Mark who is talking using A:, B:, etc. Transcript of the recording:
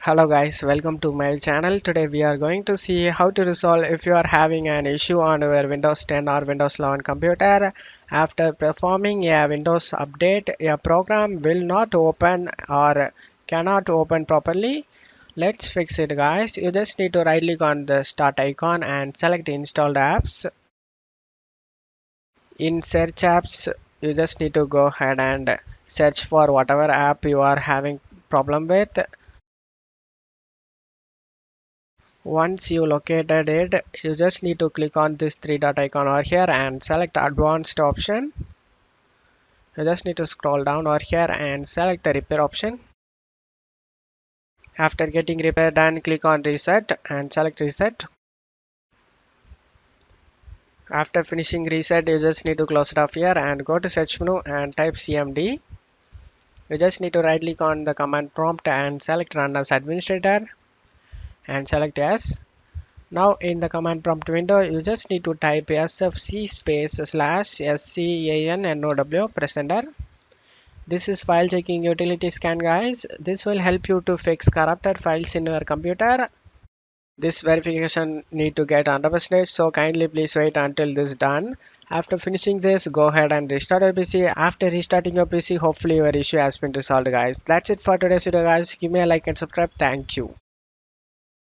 A: Hello guys, welcome to my channel. Today we are going to see how to resolve if you are having an issue on your Windows 10 or Windows 11 computer. After performing a Windows update, a program will not open or cannot open properly. Let's fix it guys. You just need to right click on the start icon and select installed apps. In search apps, you just need to go ahead and search for whatever app you are having problem with. Once you located it, you just need to click on this three dot icon over here and select advanced option. You just need to scroll down over here and select the repair option. After getting repair done, click on reset and select reset. After finishing reset, you just need to close it off here and go to search menu and type cmd. You just need to right click on the command prompt and select run as administrator and select yes. Now in the command prompt window, you just need to type sfc space slash scannow, press enter. This is file checking utility scan guys. This will help you to fix corrupted files in your computer. This verification need to get 100%, so kindly please wait until this done. After finishing this, go ahead and restart your PC. After restarting your PC, hopefully your issue has been resolved guys. That's it for today's video guys. Give me a like and subscribe. Thank you.